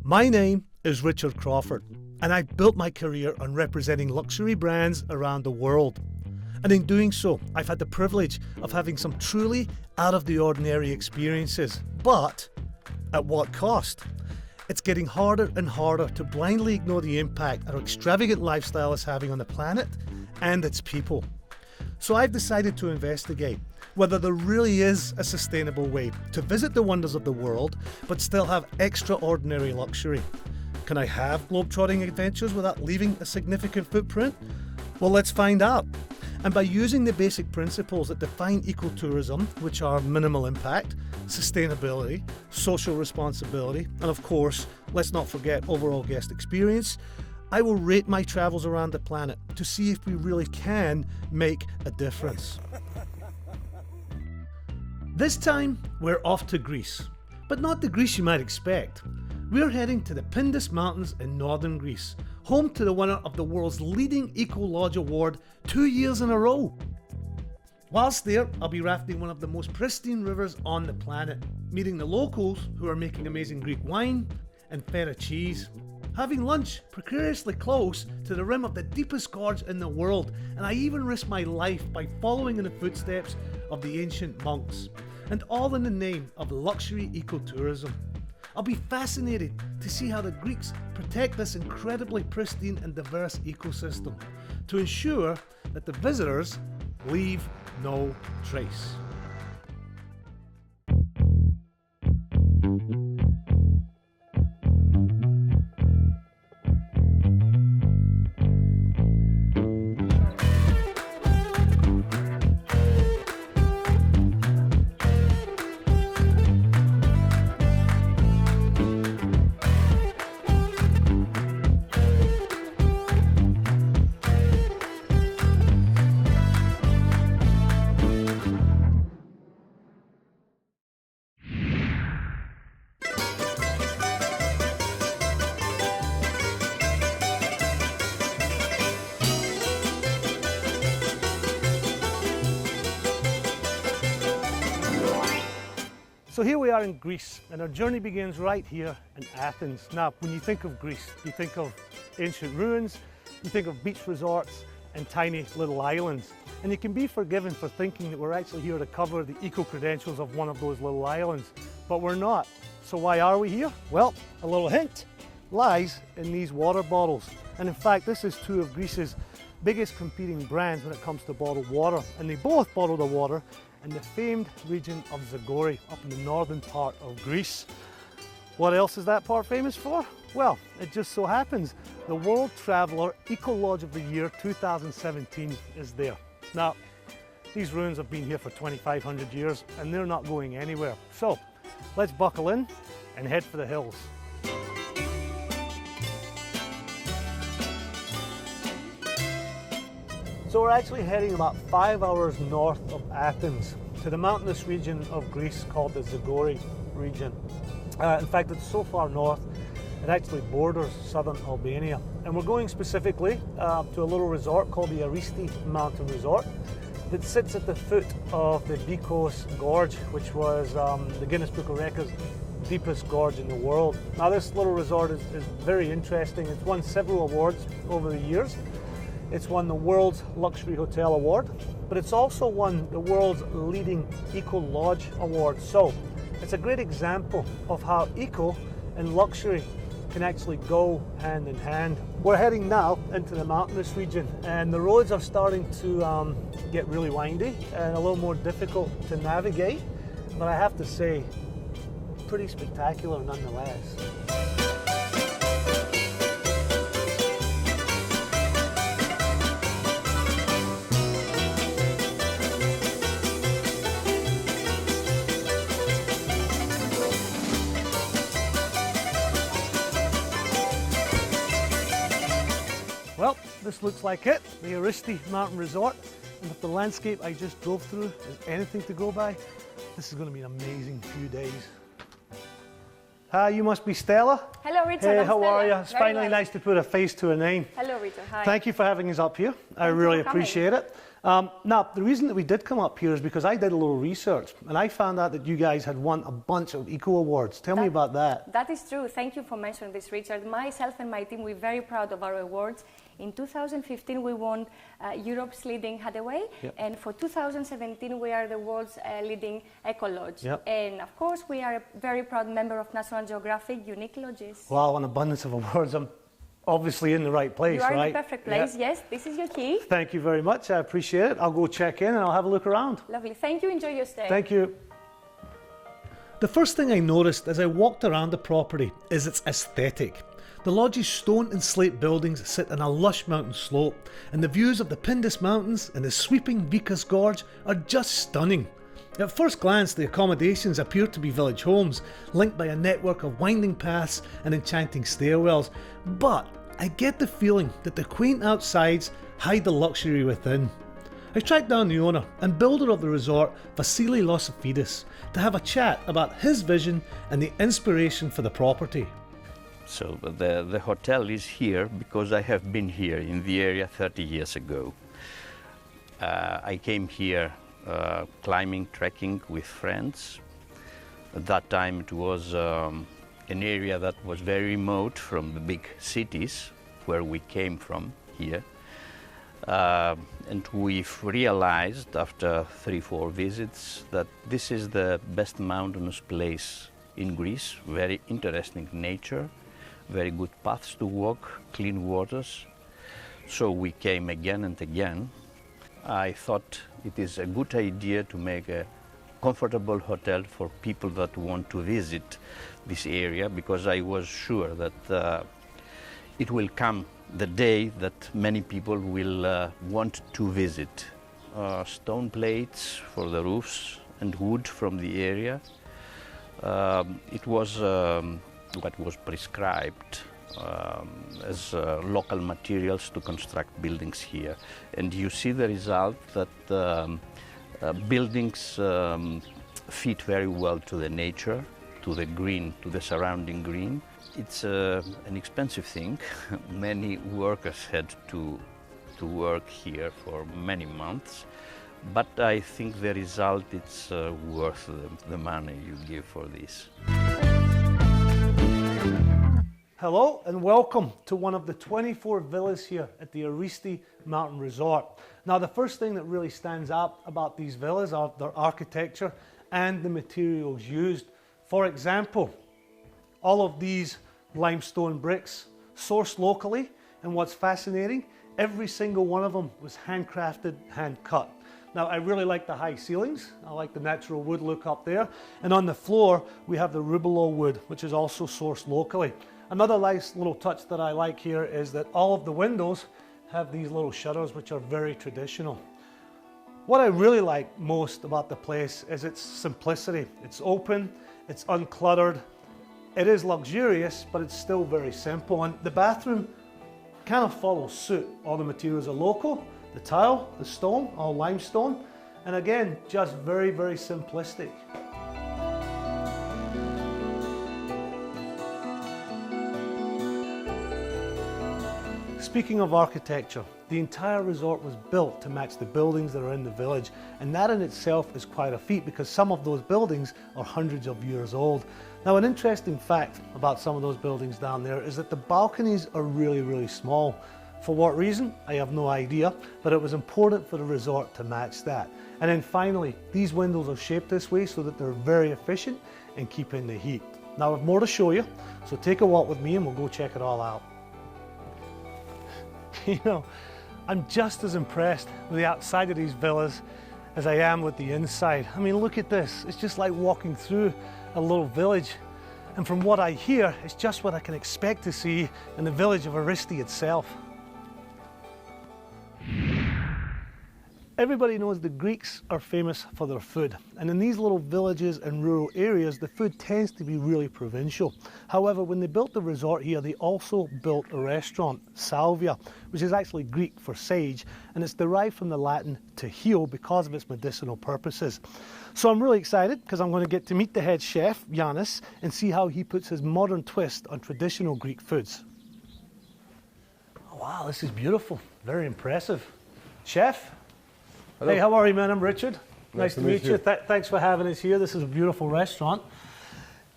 My name is Richard Crawford, and I built my career on representing luxury brands around the world. And in doing so, I've had the privilege of having some truly out-of-the-ordinary experiences. But at what cost? It's getting harder and harder to blindly ignore the impact our extravagant lifestyle is having on the planet and its people. So I've decided to investigate whether there really is a sustainable way to visit the wonders of the world but still have extraordinary luxury. Can I have globe-trotting adventures without leaving a significant footprint? Well, let's find out. And by using the basic principles that define ecotourism, which are minimal impact, sustainability, social responsibility, and of course, let's not forget overall guest experience, I will rate my travels around the planet to see if we really can make a difference. This time, we're off to Greece, but not the Greece you might expect. We're heading to the Pindus Mountains in northern Greece, home to the winner of the world's leading Eco Lodge Award 2 years in a row. Whilst there, I'll be rafting one of the most pristine rivers on the planet, meeting the locals who are making amazing Greek wine and feta cheese, having lunch precariously close to the rim of the deepest gorge in the world, and I even risk my life by following in the footsteps of the ancient monks, and all in the name of luxury ecotourism. I'll be fascinated to see how the Greeks protect this incredibly pristine and diverse ecosystem to ensure that the visitors leave no trace. So here we are in Greece, and our journey begins right here in Athens. Now, when you think of Greece, you think of ancient ruins, you think of beach resorts and tiny little islands. And you can be forgiven for thinking that we're actually here to cover the eco-credentials of one of those little islands, but we're not. So why are we here? Well, a little hint lies in these water bottles. And in fact, this is two of Greece's biggest competing brands when it comes to bottled water, and they both bottle the water in the famed region of Zagori, up in the northern part of Greece. What else is that part famous for? Well, it just so happens the World Traveller Eco Lodge of the Year 2017 is there. Now, these ruins have been here for 2,500 years and they're not going anywhere. So, let's buckle in and head for the hills. So we're actually heading about 5 hours north of Athens to the mountainous region of Greece called the Zagori region. In fact, it's so far north, it actually borders southern Albania. And we're going specifically to a little resort called the Aristi Mountain Resort that sits at the foot of the Bikos Gorge, which was the Guinness Book of Records deepest gorge in the world. Now this little resort is very interesting. It's won several awards over the years. It's won the World's Luxury Hotel Award, but it's also won the world's leading Eco Lodge Award. So it's a great example of how eco and luxury can actually go hand in hand. We're heading now into the mountainous region, and the roads are starting to get really windy and a little more difficult to navigate, but I have to say, pretty spectacular nonetheless. Well, this looks like it, the Aristi Mountain Resort, and if the landscape I just drove through is anything to go by, this is going to be an amazing few days. Hi, you must be Stella. Hello, Richard. Hey, I'm how Stella. are you? It's Very finally well. nice to put a face to a name. Hello, Richard. Hi. Thank you for having us up here. I Thank you really for coming. appreciate it. Now, the reason that we did come up here is because I did a little research and I found out that you guys had won a bunch of eco awards. Tell me about that. That is true. Thank you for mentioning this, Richard. Myself and my team, we're very proud of our awards. In 2015, we won Europe's leading hideaway, and for 2017, we are the world's leading eco lodge. And of course, we are a very proud member of National Geographic Unique Lodges. Wow, an abundance of awards. I'm obviously in the right place, right? You are in the perfect place, yes. This is your key. Thank you very much. I appreciate it. I'll go check in and I'll have a look around. Lovely. Thank you. Enjoy your stay. Thank you. The first thing I noticed as I walked around the property is its aesthetic. The lodge's stone and slate buildings sit on a lush mountain slope, and the views of the Pindus Mountains and the sweeping Vicas Gorge are just stunning. At first glance, the accommodations appear to be village homes, linked by a network of winding paths and enchanting stairwells, but I get the feeling that the quaint outsides hide the luxury within. I tracked down the owner and builder of the resort, Vasily Losofidis, to have a chat about his vision and the inspiration for the property. So the hotel is here because I have been here in the area 30 years ago. I came here climbing, trekking with friends. At that time it was an area that was very remote from the big cities where we came from here. And we've realized after 3-4 visits that this is the best mountainous place in Greece. Very interesting nature, very good paths to walk, clean waters. So we came again and again. I thought it is a good idea to make a comfortable hotel for people that want to visit this area, because I was sure that it will come the day that many people will want to visit. Stone plates for the roofs and wood from the area. It was what was prescribed as local materials to construct buildings here. And you see the result that buildings fit very well to the nature, to the green, to the surrounding green. It's an expensive thing. Many workers had to work here for many months, but I think the result is worth the money you give for this. Hello and welcome to one of the 24 villas here at the Aristi Mountain Resort. Now, the first thing that really stands out about these villas are their architecture and the materials used. For example, all of these limestone bricks sourced locally, and what's fascinating, every single one of them was handcrafted, hand cut. Now, I really like the high ceilings. I like the natural wood look up there. And on the floor, we have the rubello wood, which is also sourced locally. Another nice little touch that I like here is that all of the windows have these little shutters, which are very traditional. What I really like most about the place is its simplicity. It's open, it's uncluttered, it is luxurious, but it's still very simple. And the bathroom kind of follows suit. All the materials are local, the tile, the stone, all limestone, and again, just very, very simplistic. Speaking of architecture, the entire resort was built to match the buildings that are in the village, and that in itself is quite a feat because some of those buildings are hundreds of years old. Now, an interesting fact about some of those buildings down there is that the balconies are really, really small. For what reason? I have no idea, but it was important for the resort to match that. And then finally, these windows are shaped this way so that they're very efficient in keeping the heat. Now, I have more to show you, so take a walk with me and we'll go check it all out. You know, I'm just as impressed with the outside of these villas as I am with the inside. I mean, look at this. It's just like walking through a little village. And from what I hear, it's just what I can expect to see in the village of Aristi itself. Everybody knows the Greeks are famous for their food, and in these little villages and rural areas, the food tends to be really provincial. However, when they built the resort here, they also built a restaurant, Salvia, which is actually Greek for sage, and it's derived from the Latin to heal because of its medicinal purposes. So I'm really excited because I'm going to get to meet the head chef, Yanis, and see how he puts his modern twist on traditional Greek foods. Oh, wow, this is beautiful. Very impressive. Chef? Hello. Hey, how are you, man? I'm Richard. Nice to meet you. you. Thanks for having us here. This is a beautiful restaurant.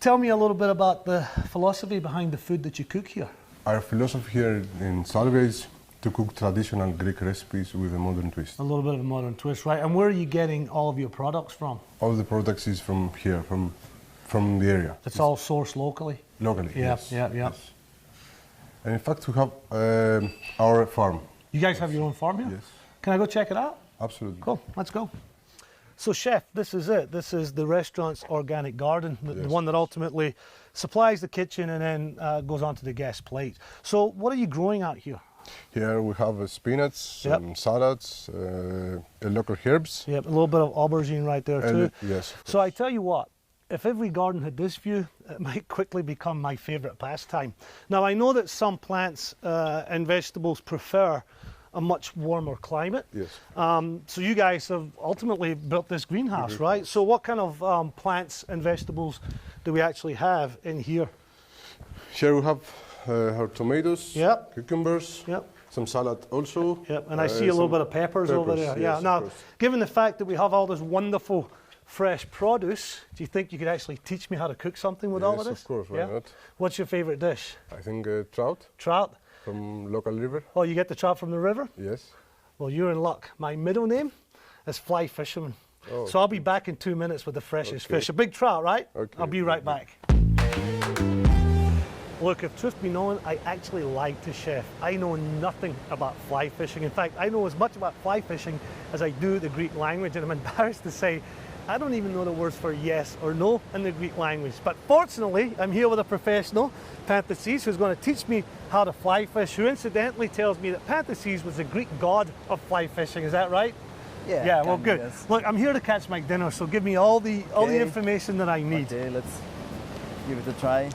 Tell me a little bit about the philosophy behind the food that you cook here. Our philosophy here in Salvia is to cook traditional Greek recipes with a modern twist. A little bit of a modern twist, right? And where are you getting all of your products from? All the products is from here, from the area. It's all sourced locally? Locally, Yeah, yes. yeah, yeah. Yes. And in fact, we have our farm. You guys have your own farm here? Yes. Can I go check it out? Absolutely. Cool, let's go. So chef, this is it. This is the restaurant's organic garden, the Yes. one that ultimately supplies the kitchen and then goes onto the guest plate. So what are you growing out here? Here we have spinach, Yep. some salads, local herbs. Yep, a little bit of aubergine right there too. Yes. So I tell you what, if every garden had this view, it might quickly become my favourite pastime. Now I know that some plants and vegetables prefer a much warmer climate. Yes. So you guys have ultimately built this greenhouse, right? So what kind of plants and vegetables do we actually have in here? Here we have our tomatoes, Yep. cucumbers, Yep. some salad also. Yep, and I see a little some bit of peppers over there. yes, Yeah. of Now, course. given the fact that we have all this wonderful fresh produce, do you think you could actually teach me how to cook something with all of Yes, this? of course, why not? What's your favorite dish? I think trout Trout? from local river. Oh, you get the trout from the river? Yes. Well, you're in luck. My middle name is Fly Fisherman. Oh. So I'll be back in 2 minutes with the freshest Okay. fish. A big trout, right? Okay. I'll be right back. Look, if truth be known, I actually lied to Chef. I know nothing about fly fishing. In fact, I know as much about fly fishing as I do the Greek language, and I'm embarrassed to say I don't even know the words for yes or no in the Greek language. But fortunately, I'm here with a professional, Panthesis, who's going to teach me how to fly fish, who incidentally tells me that Panthesis was the Greek god of fly fishing. Is that right? Yeah. Yeah, well, kinda, good. yes. Look, I'm here to catch my dinner, so give me all the Okay. information that I need. Okay, let's give it a try.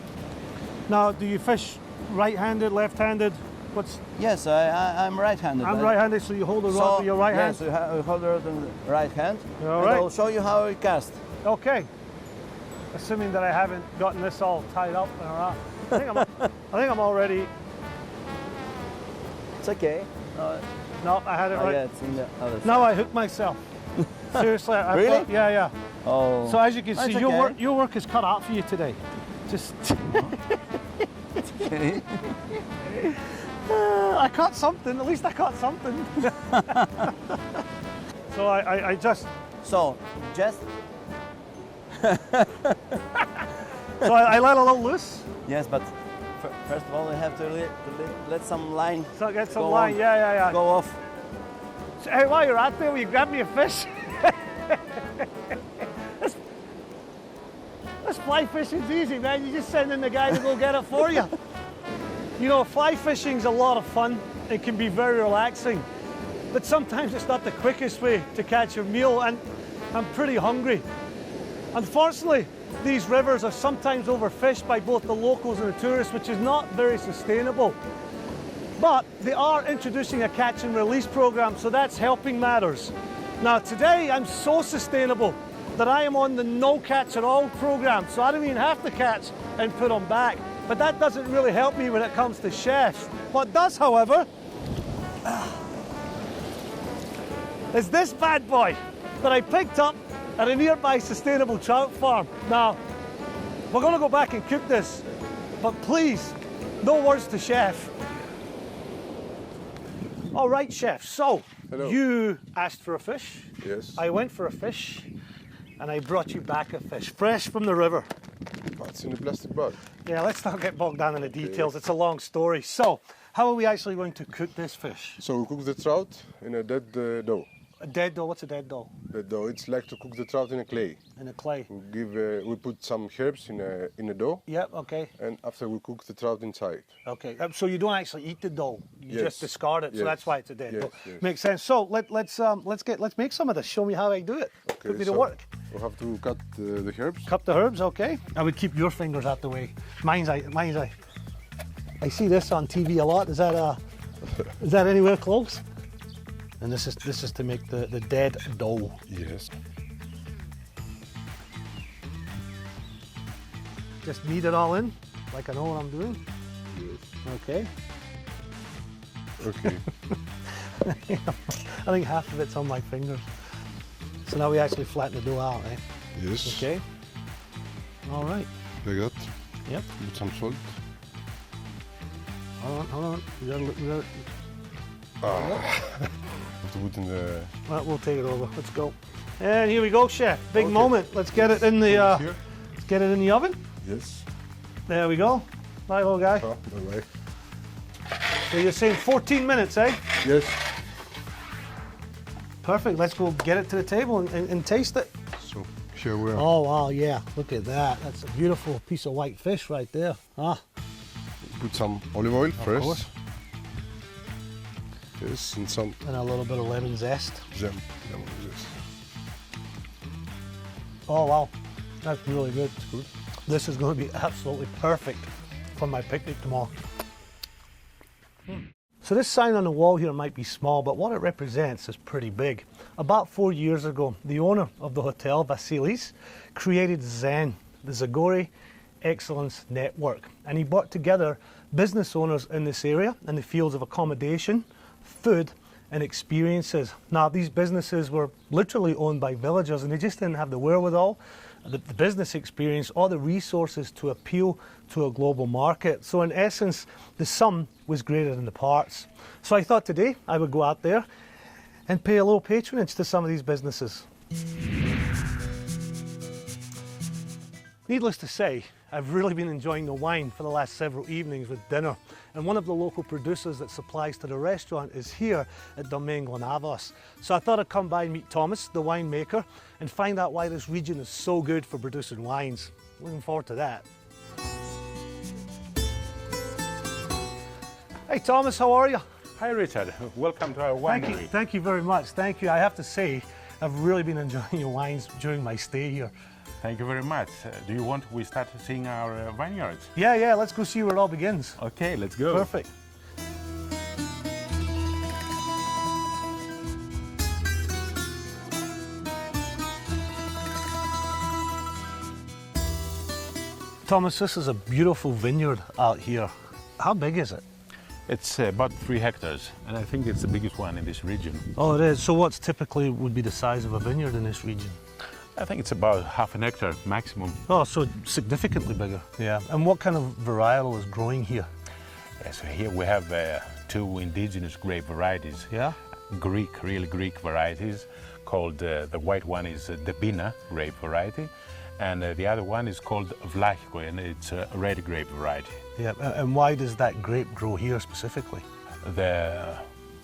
Now, do you fish right-handed, left-handed? What's Yes, I'm right-handed. I'm right-handed, so you hold the rod with your right hand. Yes, you hold the rod in the right hand. All and right. I'll show you how we cast. Okay. Assuming that I haven't gotten this all tied up and around. I think I'm all ready. It's okay. No, I had it right. Yeah, it's in the other side. Now I hooked myself. Seriously, I Really? thought, yeah. Oh. So as you can That's see, okay. your work is cut out for you today. Just Okay. I caught something. At least I caught something. So I just So, just so I let a little loose. yes, but first of all, we have to let some line So I get some Go line. on. Yeah. go off. So, hey, while you're out there, will you grab me a fish? This fly fishing's easy, man. You just send in the guy to go get it for you. You know, fly fishing's a lot of fun. It can be very relaxing, but sometimes it's not the quickest way to catch your meal, and I'm pretty hungry. Unfortunately, these rivers are sometimes overfished by both the locals and the tourists, which is not very sustainable. But they are introducing a catch and release program, so that's helping matters. Now today I'm so sustainable that I am on the no catch at all program, so I don't even have to catch and put them back. But that doesn't really help me when it comes to chefs. What does, however, is this bad boy that I picked up at a nearby sustainable trout farm. Now, we're gonna go back and cook this, but please, no words to chef. All right, chef, so Hello. you asked for a fish. Yes. I went for a fish, and I brought you back a fish, fresh from the river. It's in a plastic bag. Yeah, let's not get bogged down in the details. It's a long story. So, how are we actually going to cook this fish? So we cook the trout in a dead dough. A dead dough, what's a dead dough? The dough, it's like to cook the trout in a clay. In a clay. We put some herbs in a dough. Yep, okay. And after we cook the trout inside. Okay, so you don't actually eat the dough, you just discard it, so that's why it's a dead dough. Yes. Makes sense. So let's make some of this. Show me how I do it. Okay, Put me to work. We have to cut the herbs. Cut the herbs, okay. I would keep your fingers out the way. Mine's I see this on TV a lot. Is that anywhere close? And this is to make the dead dough. Yes. Just knead it all in, like I know what I'm doing. Yes. Okay. Okay. I think half of it's on my fingers. So now we actually flatten the dough out, eh? Yes. Okay. All right. Like that. Yep. With some salt. Hold on. We gotta Have to put in the. Right, we'll take it over. Let's go. And here we go, chef. Big moment. Let's get it in the. Let's get it in the oven. Yes. There we go. Bye, little guy. Oh, bye. So you're saying 14 minutes, eh? Yes. Perfect. Let's go get it to the table and taste it. So here we are. Oh wow, yeah. Look at that. That's a beautiful piece of white fish right there. Ah. Put some olive oil first. Course. Yes, and some And a little bit of lemon zest. lemon zest. Oh wow, that's really good. Good. This is going to be absolutely perfect for my picnic tomorrow. So this sign on the wall here might be small, but what it represents is pretty big. About 4 years ago, the owner of the hotel, Vasilis, created Zen, the Zagori Excellence Network, and he brought together business owners in this area in the fields of accommodation, food, and experiences. Now, these businesses were literally owned by villagers, and they just didn't have the wherewithal, the business experience, or the resources to appeal to a global market. So in essence, the sum was greater than the parts. So I thought today I would go out there and pay a little patronage to some of these businesses. Needless to say, I've really been enjoying the wine for the last several evenings with dinner. And one of the local producers that supplies to the restaurant is here at Domingo Navas. So I thought I'd come by and meet Thomas, the winemaker, and find out why this region is so good for producing wines. Looking forward to that. Hey Thomas, how are you? Hi Richard, welcome to our winery. Thank you very much. Thank you. I have to say, I've really been enjoying your wines during my stay here. Thank you very much. Do you want we start seeing our vineyards? Yeah, let's go see where it all begins. Okay, let's go. Perfect. Thomas, this is a beautiful vineyard out here. How big is it? It's about 3 hectares, and I think it's the biggest one in this region. Oh, it is. So what's typically would be the size of a vineyard in this region? I think it's about half an hectare maximum. Oh, so significantly bigger. Yeah. And what kind of varietal is growing here? Yeah, so here we have 2 indigenous grape varieties. Yeah. Really Greek varieties, called the white one is the Bina grape variety, and the other one is called Vlachiko, and it's a red grape variety. Yeah. And why does that grape grow here specifically? The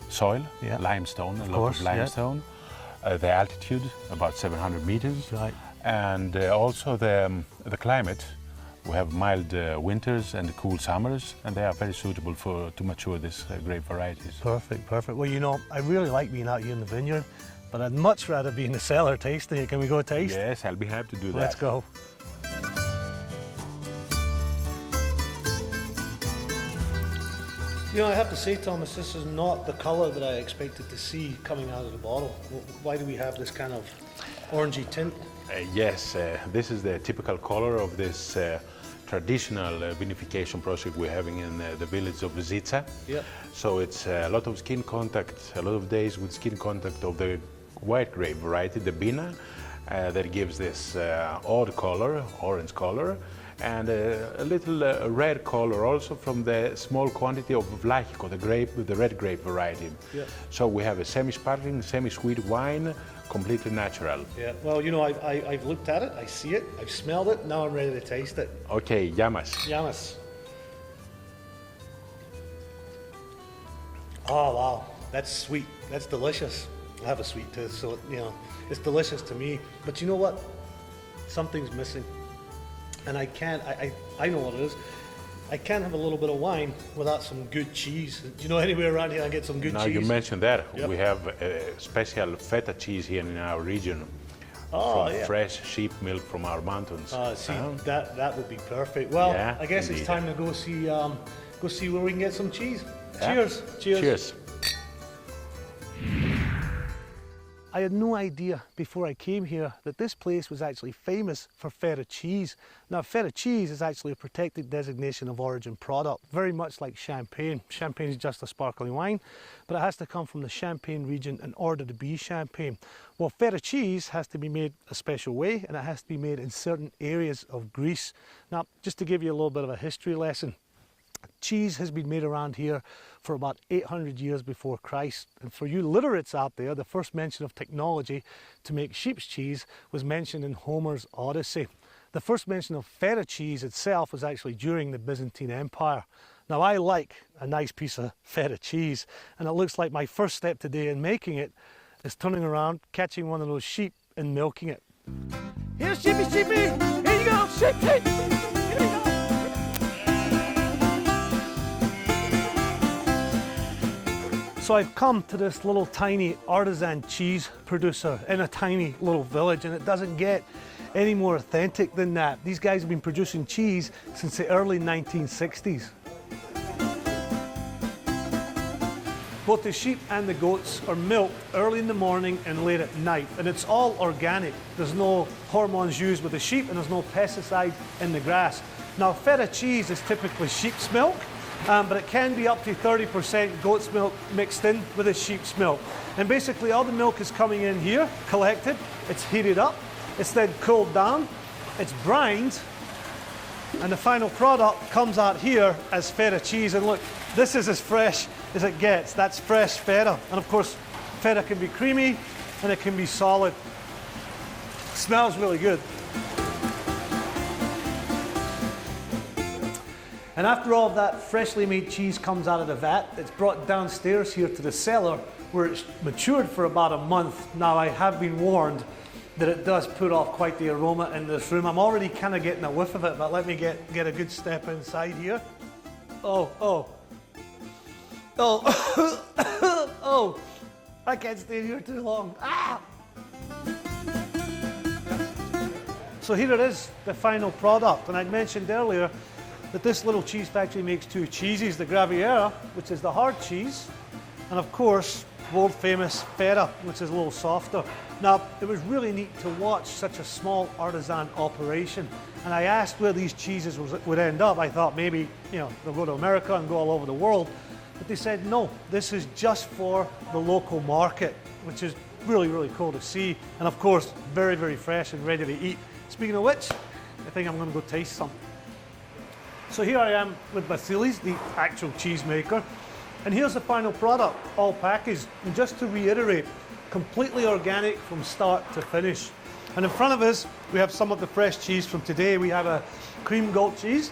soil, Yeah. limestone, a lot course, of limestone. The altitude, about 700 meters. Right. And also the climate. We have mild winters and cool summers, and they are very suitable to mature these grape varieties. Perfect, perfect. Well, you know, I really like being out here in the vineyard, but I'd much rather be in the cellar tasting it. Can we go taste? Yes, I'll be happy to do that. Let's go. You know, I have to say, Thomas, this is not the colour that I expected to see coming out of the bottle. Why do we have this kind of orangey tint? Yes, this is the typical color of this traditional vinification process we're having in the village of Zica. Yep. So it's a lot of skin contact, a lot of days with skin contact of the white grape variety, the Bina, that gives this odd color, orange color, and a little red color also from the small quantity of Vlachiko, the red grape variety. Yeah. So we have a semi-sparkling, semi-sweet wine, completely natural. Yeah, well, you know, I've looked at it, I see it, I've smelled it, now I'm ready to taste it. Okay, llamas. Llamas. Oh, wow, that's sweet, that's delicious. I have a sweet tooth, so you know it's delicious to me. But you know what? Something's missing, and I can't. I know what it is. I can't have a little bit of wine without some good cheese. Do you know anywhere around here I get some good Now cheese? you mentioned that. Yep. We have a special feta cheese here in our region. From fresh sheep milk from our mountains. See, that would be perfect. Well, Yeah, I guess indeed. it's time to go see where we can get some cheese. Yeah. Cheers. Cheers. Cheers. I had no idea before I came here that this place was actually famous for feta cheese. Now, feta cheese is actually a protected designation of origin product, very much like champagne. Champagne is just a sparkling wine, but it has to come from the Champagne region in order to be champagne. Well, feta cheese has to be made a special way, and it has to be made in certain areas of Greece. Now, just to give you a little bit of a history lesson, cheese has been made around here for about 800 years before Christ. And for you literates out there, the first mention of technology to make sheep's cheese was mentioned in Homer's Odyssey. The first mention of feta cheese itself was actually during the Byzantine Empire. Now, I like a nice piece of feta cheese, and it looks like my first step today in making it is turning around, catching one of those sheep and milking it. Here, sheepy, sheepy! Here you go, sheep, sheep! Here you go! So I've come to this little tiny artisan cheese producer in a tiny little village, and it doesn't get any more authentic than that. These guys have been producing cheese since the early 1960s. Both the sheep and the goats are milked early in the morning and late at night, and it's all organic. There's no hormones used with the sheep, and there's no pesticide in the grass. Now, feta cheese is typically sheep's milk, but it can be up to 30% goat's milk mixed in with the sheep's milk. And basically all the milk is coming in here, collected, it's heated up, it's then cooled down, it's brined, and the final product comes out here as feta cheese. And look, this is as fresh as it gets. That's fresh feta. And of course, feta can be creamy and it can be solid. Smells really good. And after all of that freshly made cheese comes out of the vat, it's brought downstairs here to the cellar where it's matured for about a month. Now, I have been warned that it does put off quite the aroma in this room. I'm already kind of getting a whiff of it, but let me get a good step inside here. Oh. Oh, I can't stay here too long. Ah! So here it is, the final product. And I mentioned earlier that this little cheese factory makes two cheeses, the Graviera, which is the hard cheese, and of course, world famous feta, which is a little softer. Now, it was really neat to watch such a small artisan operation, and I asked where these cheeses would end up. I thought maybe, they'll go to America and go all over the world, but they said no, this is just for the local market, which is really, really cool to see, and of course, very, very fresh and ready to eat. Speaking of which, I think I'm going to go taste some. So here I am with Vasilis, the actual cheese maker, and here's the final product, all packaged. And just to reiterate, completely organic from start to finish. And in front of us, we have some of the fresh cheese from today. We have a cream goat cheese,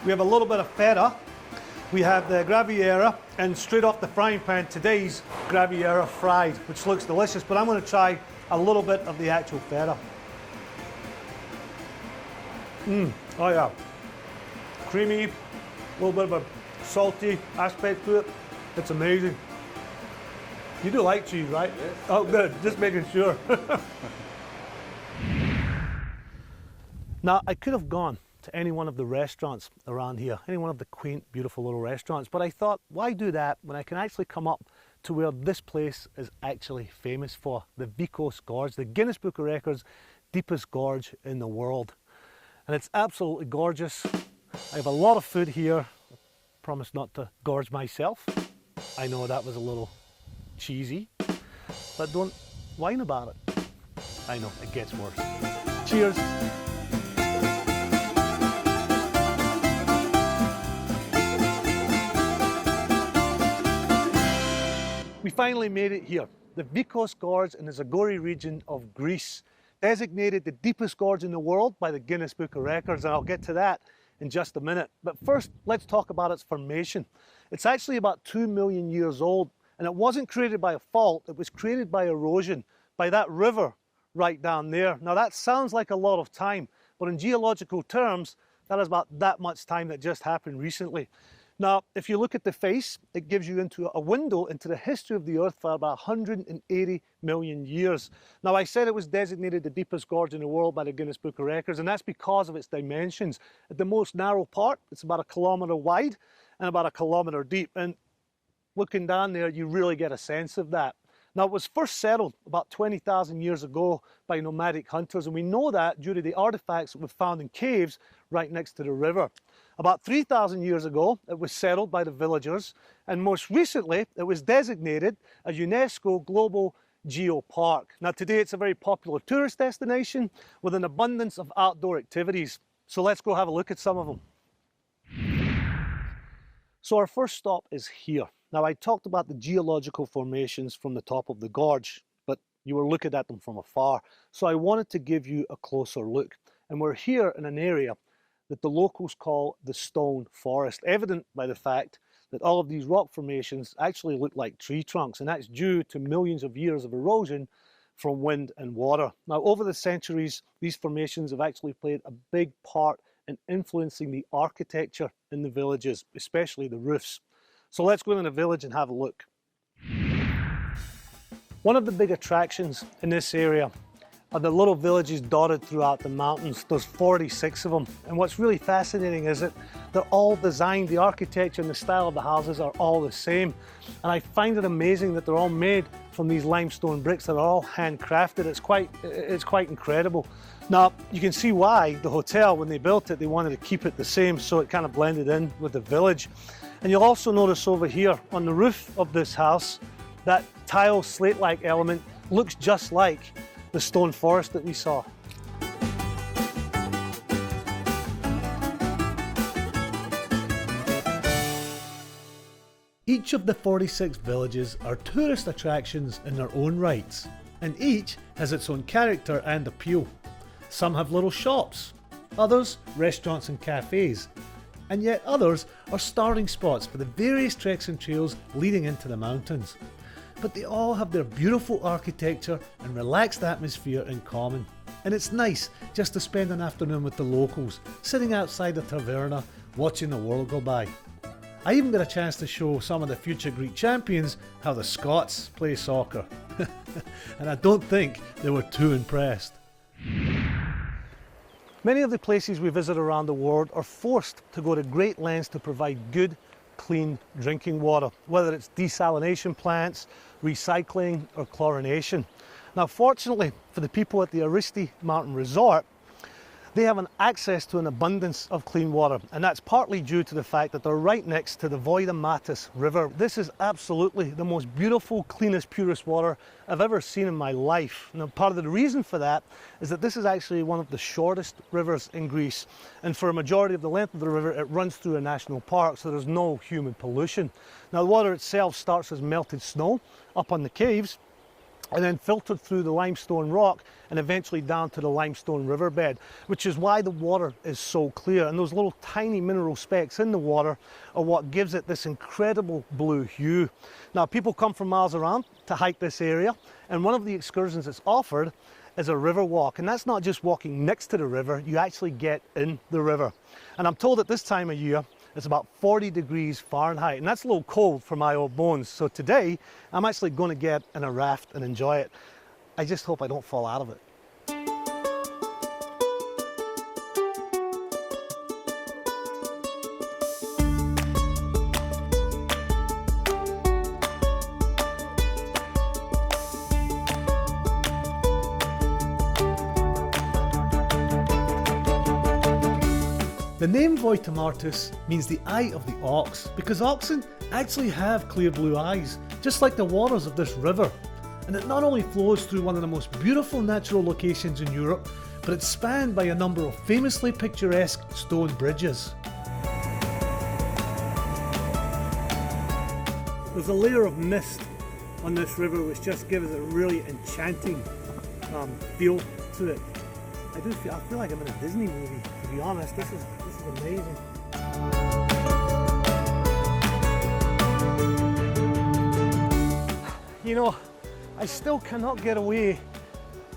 we have a little bit of feta, we have the Graviera, and straight off the frying pan, today's Graviera fried, which looks delicious, but I'm going to try a little bit of the actual feta. Oh yeah. Creamy, a little bit of a salty aspect to it. It's amazing. You do like cheese, right? Yes. Oh, good. Just making sure. Now, I could have gone to any one of the restaurants around here, any one of the quaint, beautiful little restaurants, but I thought, why do that when I can actually come up to where this place is actually famous for, the Vikos Gorge, the Guinness Book of Records deepest gorge in the world. And it's absolutely gorgeous. I have a lot of food here. I promise not to gorge myself. I know that was a little cheesy, but don't whine about it. I know, it gets worse. Cheers. We finally made it here. The Vikos Gorge in the Zagori region of Greece, designated the deepest gorge in the world by the Guinness Book of Records, and I'll get to that in just a minute. But first, let's talk about its formation. It's actually about 2 million years old, And it wasn't created by a fault, it was created by erosion, by that river right down there. Now that sounds like a lot of time, but in geological terms, that is about that much time that just happened recently. Now, if you look at the face, it gives you into a window into the history of the Earth for about 180 million years. Now, I said it was designated the deepest gorge in the world by the Guinness Book of Records, and that's because of its dimensions. At the most narrow part, it's about 1 kilometre wide and about 1 kilometre deep. And looking down there, you really get a sense of that. Now, it was first settled about 20,000 years ago by nomadic hunters, and we know that due to the artifacts that we've found in caves right next to the river. About 3,000 years ago, it was settled by the villagers, and most recently, it was designated a UNESCO Global Geopark. Now, today it's a very popular tourist destination with an abundance of outdoor activities. So let's go have a look at some of them. So our first stop is here. Now, I talked about the geological formations from the top of the gorge, but you were looking at them from afar. So I wanted to give you a closer look. And we're here in an area that the locals call the stone forest, evident by the fact that all of these rock formations actually look like tree trunks, and that's due to millions of years of erosion from wind and water. Now, over the centuries, these formations have actually played a big part in influencing the architecture in the villages, especially the roofs. So let's go in the village and have a look. One of the big attractions in this area are the little villages dotted throughout the mountains. There's 46 of them. And what's really fascinating is that they're all designed, the architecture and the style of the houses are all the same. And I find it amazing that they're all made from these limestone bricks that are all handcrafted. It's quite incredible. Now, you can see why the hotel, when they built it, they wanted to keep it the same so it kind of blended in with the village. And you'll also notice over here on the roof of this house, that tile slate-like element looks just like the stone forest that we saw. Each of the 46 villages are tourist attractions in their own rights, and each has its own character and appeal. Some have little shops, others restaurants and cafes, and yet others are starting spots for the various treks and trails leading into the mountains. But they all have their beautiful architecture and relaxed atmosphere in common. And it's nice just to spend an afternoon with the locals, sitting outside the taverna, watching the world go by. I even got a chance to show some of the future Greek champions how the Scots play soccer. And I don't think they were too impressed. Many of the places we visit around the world are forced to go to great lengths to provide good, clean drinking water, whether it's desalination plants, recycling or chlorination. Now, fortunately for the people at the Aristi Mountain Resort, they have an access to an abundance of clean water, and that's partly due to the fact that they're right next to the Voida-Matis River. This is absolutely the most beautiful, cleanest, purest water I've ever seen in my life. Now, part of the reason for that is that this is actually one of the shortest rivers in Greece, and for a majority of the length of the river, it runs through a national park, so there's no human pollution. Now, the water itself starts as melted snow up on the caves, and then filtered through the limestone rock and eventually down to the limestone riverbed, which is why the water is so clear. And those little tiny mineral specks in the water are what gives it this incredible blue hue. Now, people come from miles around to hike this area, and one of the excursions that's offered is a river walk. And that's not just walking next to the river, you actually get in the river. And I'm told at this time of year, it's about 40 degrees Fahrenheit, and that's a little cold for my old bones. So today, I'm actually going to get in a raft and enjoy it. I just hope I don't fall out of it. The name Voida-Matis means the eye of the ox, because oxen actually have clear blue eyes, just like the waters of this river. And it not only flows through one of the most beautiful natural locations in Europe, but it's spanned by a number of famously picturesque stone bridges. There's a layer of mist on this river which just gives it a really enchanting feel to it. I feel like I'm in a Disney movie, to be honest. This is amazing. you know, I still cannot get away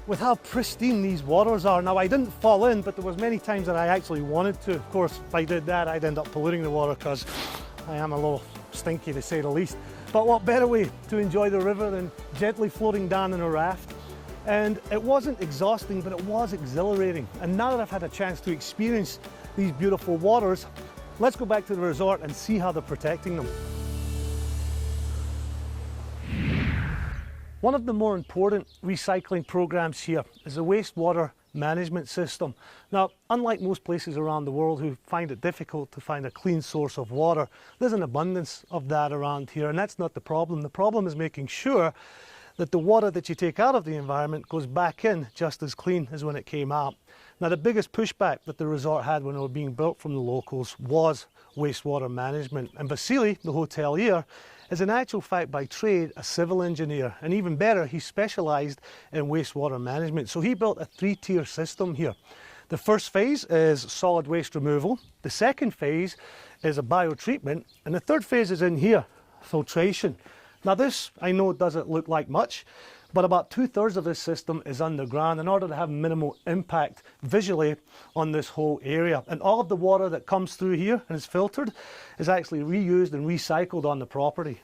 with how pristine these waters are. Now, I didn't fall in, but there was many times that I actually wanted to. Of course, if I did that, I'd end up polluting the water because I am a little stinky, to say the least. But what better way to enjoy the river than gently floating down in a raft? And it wasn't exhausting, but it was exhilarating. And now that I've had a chance to experience these beautiful waters, let's go back to the resort and see how they're protecting them. One of the more important recycling programs here is the wastewater management system. Now, unlike most places around the world who find it difficult to find a clean source of water, there's an abundance of that around here, and that's not the problem. The problem is making sure that the water that you take out of the environment goes back in just as clean as when it came out. Now, the biggest pushback that the resort had when it was being built from the locals was wastewater management. And Vasily, the hotelier, is in actual fact by trade a civil engineer, and even better, he specialised in wastewater management. So he built a three-tier system here. The first phase is solid waste removal, the second phase is a biotreatment, and the third phase is in here, filtration. Now this, I know, doesn't look like much, but about 2/3 of this system is underground in order to have minimal impact visually on this whole area. And all of the water that comes through here and is filtered is actually reused and recycled on the property.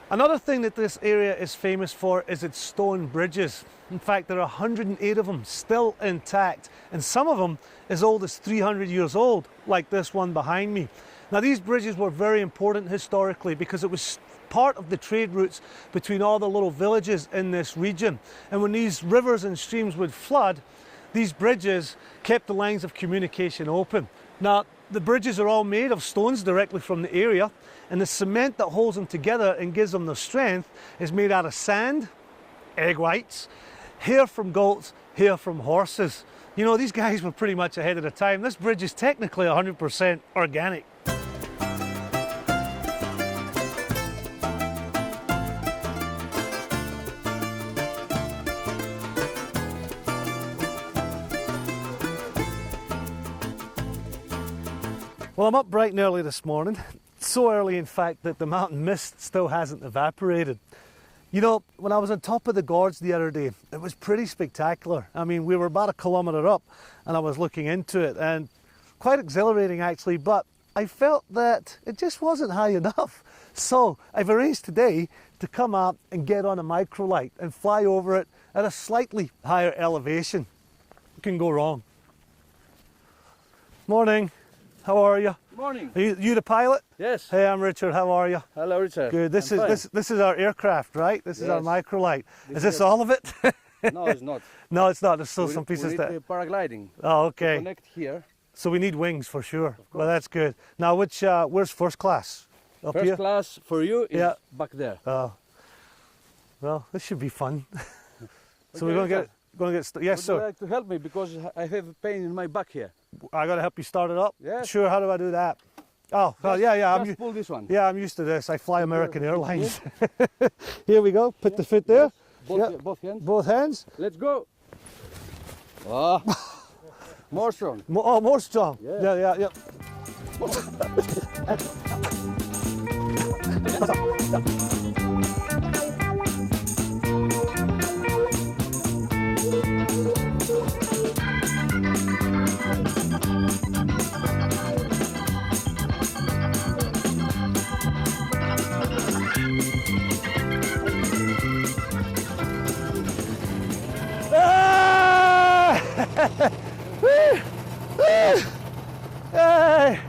Another thing that this area is famous for is its stone bridges. In fact, there are 108 of them still intact, and some of them as old as 300 years old, like this one behind me. Now, these bridges were very important historically because it was part of the trade routes between all the little villages in this region. And when these rivers and streams would flood, these bridges kept the lines of communication open. Now, the bridges are all made of stones directly from the area, and the cement that holds them together and gives them their strength is made out of sand, egg whites, hair from goats, hair from horses. You know, these guys were pretty much ahead of the time. This bridge is technically 100% organic. Well, I'm up bright and early this morning, so early in fact that the mountain mist still hasn't evaporated. You know, when I was on top of the gorge the other day, it was pretty spectacular. I mean, we were about 1 kilometre up and I was looking into it, and quite exhilarating actually, but I felt that it just wasn't high enough. So I've arranged today to come up and get on a microlight and fly over it at a slightly higher elevation. What can go wrong? Morning. How are you? Morning. Are you the pilot? Yes. Hey, I'm Richard. How are you? Hello, Richard. Good. This is our aircraft, right? This is our microlight. Is this all of it? No, it's not. No, it's not. There's still some pieces we need paragliding. Oh, okay. To connect here. So we need wings for sure. Well, that's good. Now, where's first class? Up First here? class for you is back there. Oh. Well, this should be fun. So Okay, we're going to get. Yes, Would sir. you like to help me because I have a pain in my back here? I got to help you start it up. Yes. Sure. How do I do that? Oh, well, yeah. Just pull this one. Yeah, I'm used to this. I fly American Airlines. Here we go. Put the foot there. Both hands. Both hands. Let's go. Ah, more strong. More strong. Yeah. Hey!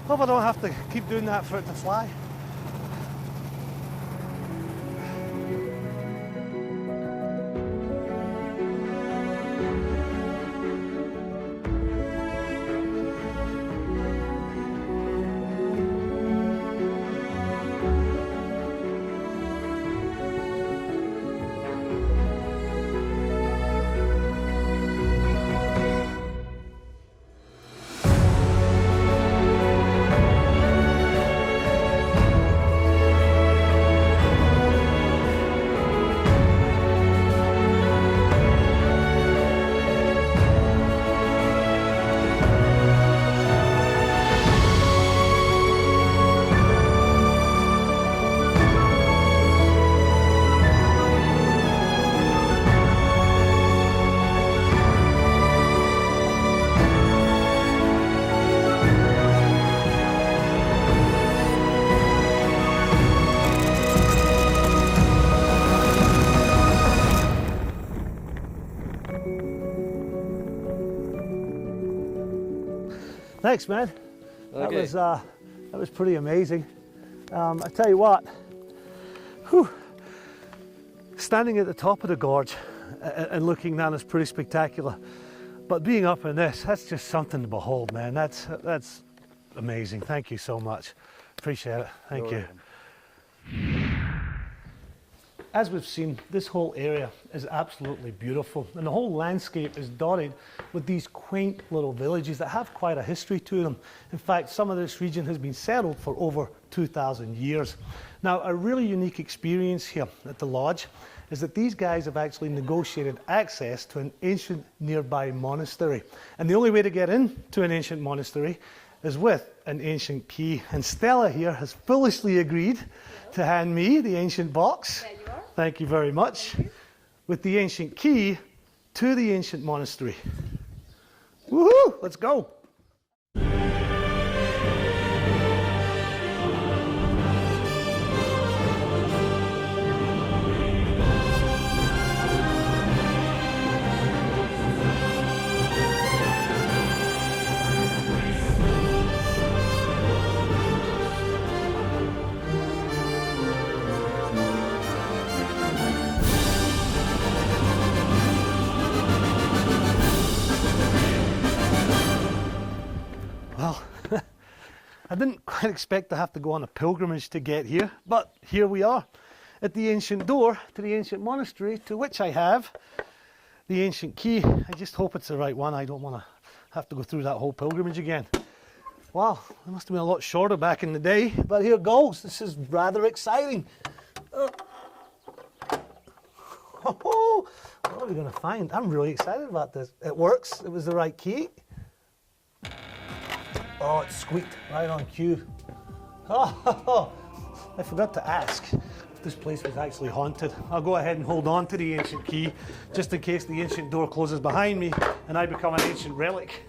Hope I don't have to keep doing that for it to fly. Thanks, man. Okay. That was pretty amazing. I tell you what, whew, standing at the top of the gorge and looking down is pretty spectacular. But being up in this, that's just something to behold, man. That's amazing. Thank you so much. Appreciate it. Thank you. As we've seen, this whole area is absolutely beautiful, and the whole landscape is dotted with these quaint little villages that have quite a history to them. In fact, some of this region has been settled for over 2,000 years. Now, a really unique experience here at the lodge is that these guys have actually negotiated access to an ancient nearby monastery. And the only way to get into an ancient monastery is with an ancient key. And Stella here has foolishly agreed to hand me the ancient box. There you are. Thank you very much. With the ancient key to the ancient monastery. Woohoo! Let's go. Well, I didn't quite expect to have to go on a pilgrimage to get here, but here we are at the ancient door to the ancient monastery, to which I have the ancient key. I just hope it's the right one. I don't want to have to go through that whole pilgrimage again. Wow, it must have been a lot shorter back in the day, but here goes. This is rather exciting. Oh, what are we going to find? I'm really excited about this. It works. It was the right key. Oh, it squeaked right on cue. Oh, I forgot to ask if this place was actually haunted. I'll go ahead and hold on to the ancient key just in case the ancient door closes behind me and I become an ancient relic.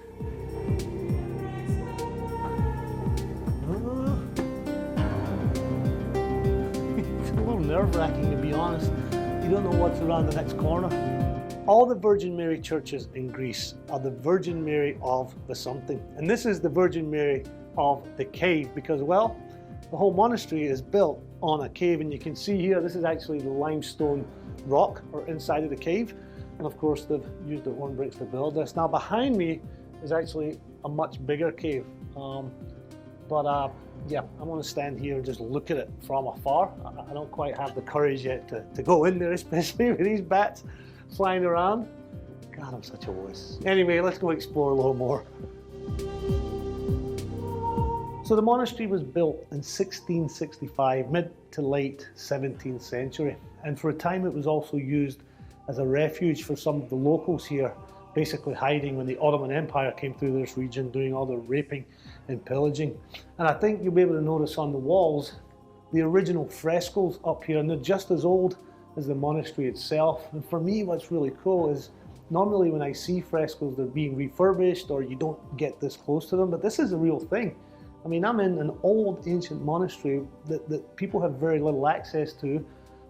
It's a little nerve-wracking, to be honest. You don't know what's around the next corner. All the Virgin Mary churches in Greece are the Virgin Mary of the something. And this is the Virgin Mary of the cave because, well, the whole monastery is built on a cave. And you can see here, this is actually the limestone rock or inside of the cave. And of course, they've used their own bricks to build this. Now behind me is actually a much bigger cave. Yeah, I'm going to stand here and just look at it from afar. I don't quite have the courage yet to go in there, especially with these bats flying around. God, I'm such a wuss. Anyway, let's go explore a little more. So the monastery was built in 1665, mid to late 17th century. And for a time it was also used as a refuge for some of the locals here, basically hiding when the Ottoman Empire came through this region, doing all the raping and pillaging. And I think you'll be able to notice on the walls the original frescoes up here, and they're just as old as the monastery itself. And for me, what's really cool is normally when I see frescoes, they're being refurbished or you don't get this close to them, but this is a real thing. I mean, I'm in an old ancient monastery that people have very little access to.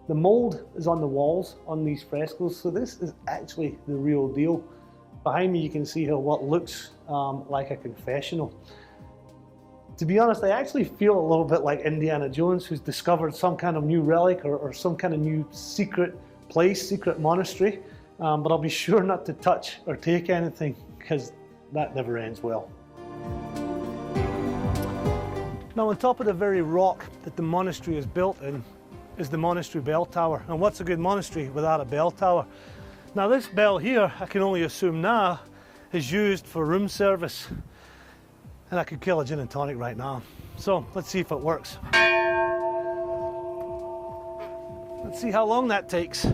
The mold is on the walls on these frescoes, so this is actually the real deal. Behind me you can see here what looks like a confessional. To be honest, I actually feel a little bit like Indiana Jones, who's discovered some kind of new relic or some kind of new secret place, secret monastery. But I'll be sure not to touch or take anything because that never ends well. Now on top of the very rock that the monastery is built in is the monastery bell tower. And what's a good monastery without a bell tower? Now this bell here, I can only assume now, is used for room service. And I could kill a gin and tonic right now. So let's see if it works. Let's see how long that takes.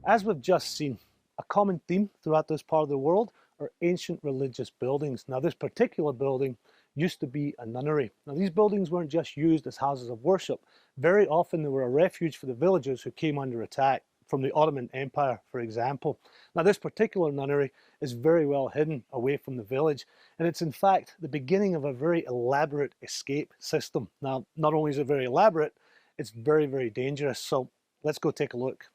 As we've just seen, a common theme throughout this part of the world are ancient religious buildings. Now this particular building used to be a nunnery. Now these buildings weren't just used as houses of worship. Very often they were a refuge for the villagers who came under attack from the Ottoman Empire, for example. Now this particular nunnery is very well hidden away from the village, and it's in fact the beginning of a very elaborate escape system. Now not only is it very elaborate, it's very, very dangerous. So let's go take a look.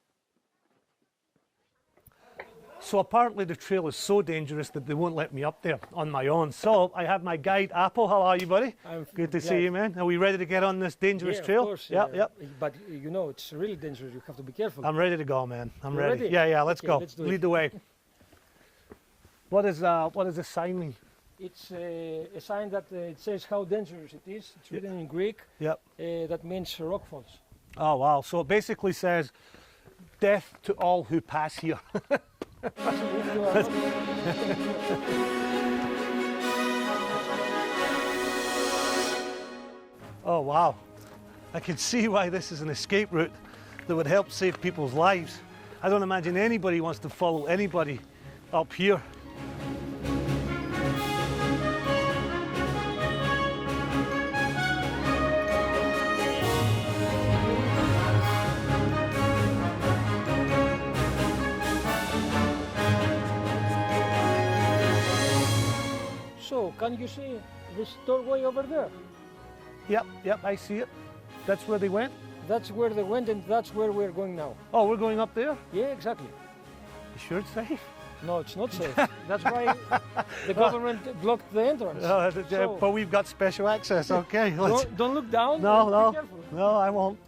So apparently the trail is so dangerous that they won't let me up there on my own. So I have my guide, Apple. How are you, buddy? Good to see you, man. Are we ready to get on this dangerous trail? Of course. Yep. But you know, it's really dangerous. You have to be careful. I'm ready to go, man. I'm You ready. ready? Yeah, let's Okay, go. let's do Lead it. the way. What does this sign mean? It's a sign that it says how dangerous it is. It's written in Greek. Yep. That means rock falls. Oh, wow. So it basically says, death to all who pass here. If you are not- Oh, wow. I can see why this is an escape route that would help save people's lives. I don't imagine anybody wants to follow anybody up here. So, can you see this doorway over there? Yep, I see it. That's where they went? That's where they went, and that's where we're going now. Oh, we're going up there? Yeah, exactly. You sure it's safe? No, it's not safe. That's why the government blocked the entrance. So- But we've got special access, okay. Let's... Don't look down. No, Be no, careful. no, I won't.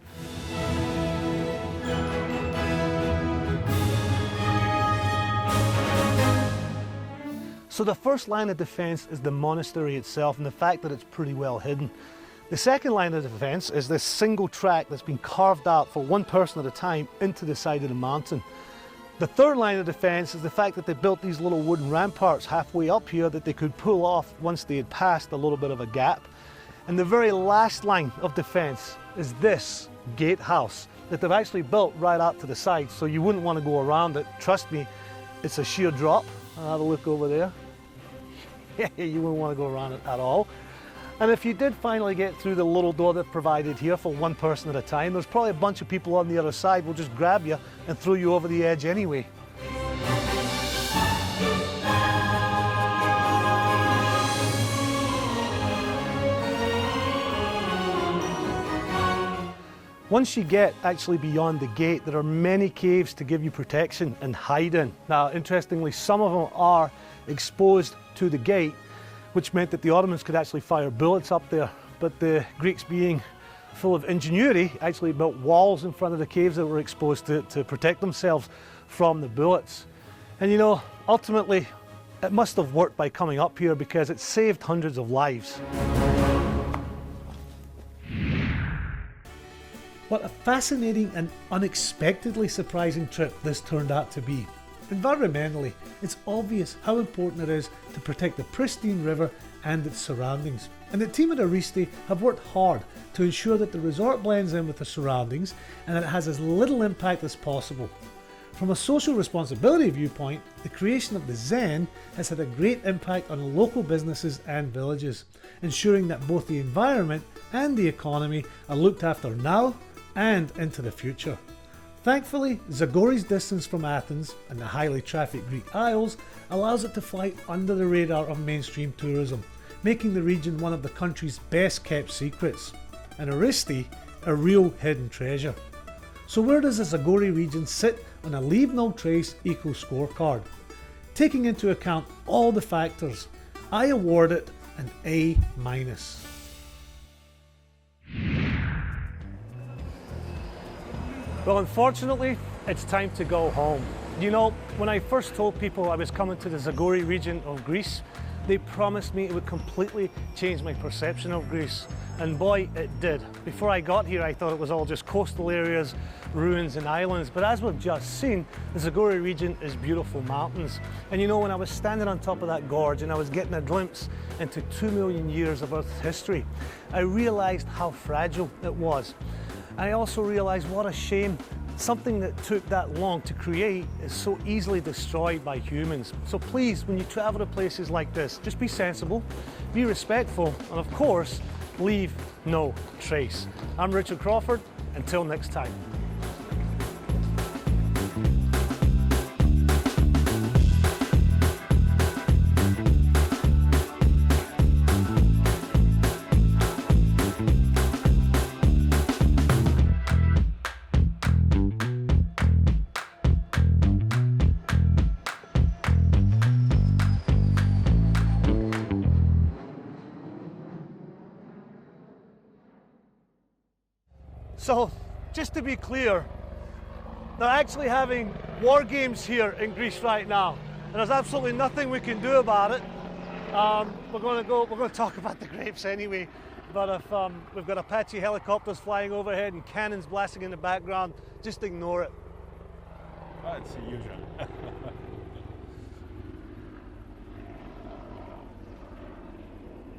So the first line of defense is the monastery itself and the fact that it's pretty well hidden. The second line of defense is this single track that's been carved out for one person at a time into the side of the mountain. The third line of defense is the fact that they built these little wooden ramparts halfway up here that they could pull off once they had passed a little bit of a gap. And the very last line of defense is this gatehouse that they've actually built right out to the side, so you wouldn't want to go around it. Trust me, it's a sheer drop. I'll have a look over there. You wouldn't want to go around it at all. And if you did finally get through the little door that's provided here for one person at a time, there's probably a bunch of people on the other side will just grab you and throw you over the edge anyway. Once you get actually beyond the gate, there are many caves to give you protection and hide in. Now, interestingly, some of them are exposed to the gate, which meant that the Ottomans could actually fire bullets up there. But the Greeks, being full of ingenuity, actually built walls in front of the caves that were exposed to protect themselves from the bullets. And you know, ultimately, it must have worked by coming up here because it saved hundreds of lives. What a fascinating and unexpectedly surprising trip this turned out to be. Environmentally, it's obvious how important it is to protect the Pristine River and its surroundings. And the team at Aristi have worked hard to ensure that the resort blends in with the surroundings and that it has as little impact as possible. From a social responsibility viewpoint, the creation of the Zen has had a great impact on local businesses and villages, ensuring that both the environment and the economy are looked after now and into the future. Thankfully, Zagori's distance from Athens and the highly trafficked Greek Isles allows it to fly under the radar of mainstream tourism, making the region one of the country's best kept secrets, and Aristi a real hidden treasure. So where does the Zagori region sit on a Leave No Trace eco scorecard? Taking into account all the factors, I award it an A-. Well, unfortunately, it's time to go home. You know, when I first told people I was coming to the Zagori region of Greece, they promised me it would completely change my perception of Greece. And boy, it did. Before I got here, I thought it was all just coastal areas, ruins and islands. But as we've just seen, the Zagori region is beautiful mountains. And you know, when I was standing on top of that gorge and I was getting a glimpse into 2 million years of Earth's history, I realized how fragile it was. I also realized what a shame something that took that long to create is so easily destroyed by humans. So please, when you travel to places like this, just be sensible, be respectful, and of course, leave no trace. I'm Richard Crawford. Until next time. So, just to be clear, they're actually having war games here in Greece right now. And there's absolutely nothing we can do about it. We're going to talk about the grapes anyway. But if we've got Apache helicopters flying overhead and cannons blasting in the background, just ignore it. That's usual.